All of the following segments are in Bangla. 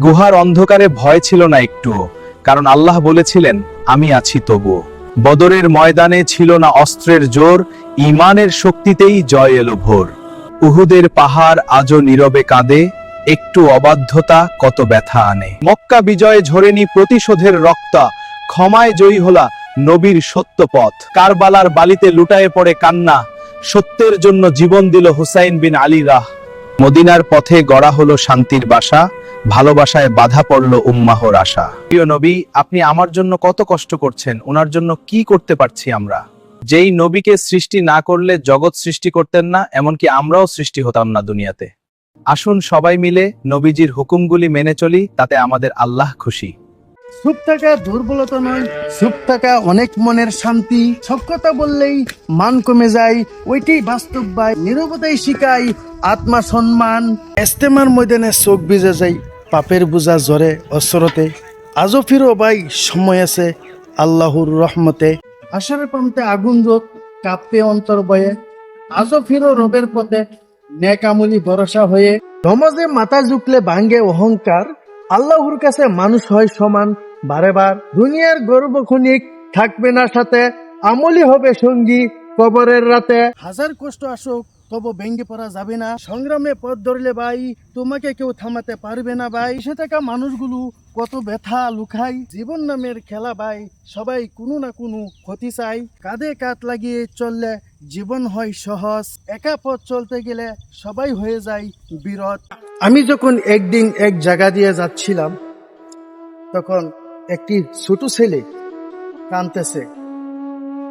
গুহার অন্ধকারে ভয় ছিল না একটুও, কারণ আল্লাহ বলেছিলেন, আমি আছি তবুও। বদরের ময়দানে ছিল না অস্ত্রের জোর, ঈমানের শক্তিতেই জয় এলো ভোর। উহুদের পাহাড় আজও নীরবে কাঁদে, একটু অবাধ্যতা কত ব্যথা আনে। মক্কা বিজয়ে ঝরেনি প্রতিশোধের রক্তা, ক্ষমায় জয়ী হলা নবীর সত্য পথ। কারবালার বালিতে লুটায়ে পড়ে কান্না, সত্যের জন্য জীবন দিল হুসাইন বিন আলী রাহ। মদিনার পথে গড়া হলো শান্তির বাসা, ভালোবাসায় বাধা পড়ল উম্মাহর আশা। প্রিয় নবী, আপনি আমার জন্য কত কষ্ট করছেন, ওনার জন্য কি করতে পারছি আমরা? যেই নবীকে সৃষ্টি না করলে জগৎ সৃষ্টি করতেন না, এমনকি আমরাও সৃষ্টি হতাম না দুনিয়াতে। আসুন সবাই মিলে নবীজির হুকুমগুলি মেনে চলি, তাতে আমাদের আল্লাহ খুশি। চুপ থাকা দুর্বলতা নয়, চুপ থাকা অনেক মনের শান্তি। সব কথা বললেই মান কমে যায়, ওইটাই বাস্তব ভাই। নীরবতাই শিখাই আত্মা সম্মান। ইস্তেমার ময়দানে চোখ ভিজে যায়, পাপের বোঝা জ্বরে অসরতে। আজও ফিরো ভাই, সময় আছে আল্লাহর রহমতে। আশার প্রান্তে আগুন রোদ, কাঁপতে অন্তর বয়ে। আজও ফিরো রবের পথে, নেক আমলি ভরসা হয়ে। নমাজে মাথা ঝুঁকলে ভাঙ্গে অহংকার, আল্লাহর কাছে মানুষ হয় সমান। বারে বার দুনিয়ার গর্ব ক্ষণিক থাকবে না সাথে, আমলি হবে সঙ্গী কবরের রাতে। হাজার কষ্ট আসুক তবু ভেঙ্গে পড়া যাবে না, সংগ্রামে পথ ধরলে ভাই তোমাকে কেউ থামাতে পারবে না ভাই। সে থাকা মানুষগুলো কত ব্যথা লুকাই, জীবন নামের খেলা ভাই, সবাই কোনো না কোনো ক্ষতি চাই। কাঁধে কাঁধ লাগিয়ে চললে জীবন হয় সহজ, একা পথ চলতে গেলে সবাই হয়ে যায় বিরত। আমি যখন একদিন এক জায়গা দিয়ে যাচ্ছিলাম, তখন একটি ছোট ছেলে কাঁদতেছে।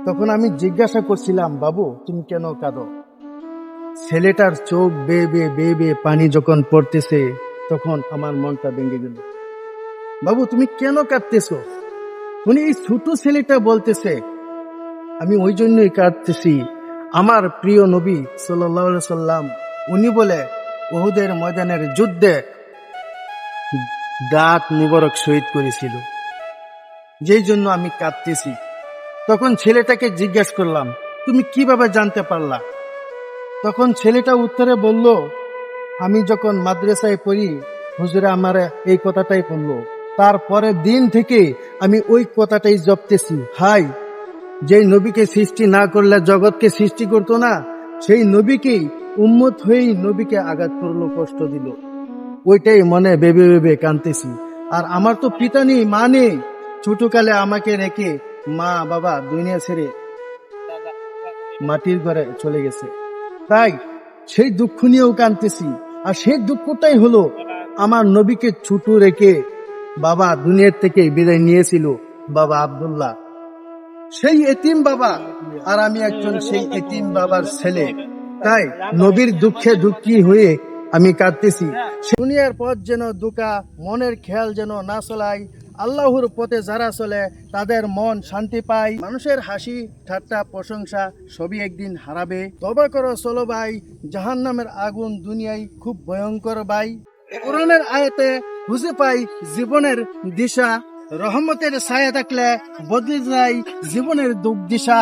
তখন আমি জিজ্ঞাসা করছিলাম, বাবু তুমি কেন কাঁদো? ছেলেটার চোখ বেয়ে বেয়ে বেয়ে বেয়ে পানি যখন পড়তেছে, তখন আমার মনটা ভেঙে গেল। বাবু তুমি কেন কাঁদতেছো? উনি এই ছোট ছেলেটা বলতেছে, আমি ওই জন্যই কাঁদতেছি, আমার প্রিয় নবী সাল্লাল্লাহু আলাইহি সাল্লাম উনি বলে উহুদের ময়দানের যুদ্ধে দাঁত মুবারক শহীদ করেছিল, যেই জন্য আমি কাঁদতেছি। তখন ছেলেটাকে জিজ্ঞেস করলাম, তুমি কিভাবে জানতে পারলা? তখন ছেলেটা উত্তরে বলল, আমি যখন মাদ্রাসায় পড়ি, হুজুরে আমার এই কথাটাই বললো। তারপরের দিন থেকে আমি ওই কথাটাই জপতেছি। হাই, যেই নবীকে সৃষ্টি না করলে জগৎকে সৃষ্টি করতো না, সেই নবীকেই উম্মত হয়েই নবীকে আঘাত করলো, কষ্ট দিল। ওইটাই মনে ভেবে ভেবে কাঁদতেছি। আর আমার তো পিতা নেই, মা নেই। ছোটকালে আমাকে রেখে মা বাবা দুনিয়া ছেড়ে মাটির ঘরে চলে গেছে, তাই সেই দুঃখ নিয়েও কাঁদতেছি। আর সেই দুঃখটাই হলো আমার নবীকে ছোট রেখে বাবা দুনিয়ার থেকে বিদায় নিয়েছিল, বাবা আব্দুল্লাহ, সেই এতিম বাবা। আর আমি একজন সেই এতিম বাবার ছেলে, তাই নবীর দুঃখে দুঃখী হয়ে আমি কাঁদতেছি। দুনিয়ার পথ যেন দুকা, মনের খেয়াল যেন না চলাই। আল্লাহর পথে যারা চলে তাদের মন শান্তি পায়। মানুষের হাসি ঠাট্টা প্রশংসা সবই একদিন হারাবে। তবা করো চলো ভাই, জাহান্নামের আগুন দুনিয়ায় খুব ভয়ঙ্কর ভাই। কোরআনের আয়াতে বুঝে পাই জীবনের দিশা, রহমতের ছায়া থাকলে বদলে যায় জীবনের দুঃখ দিশা।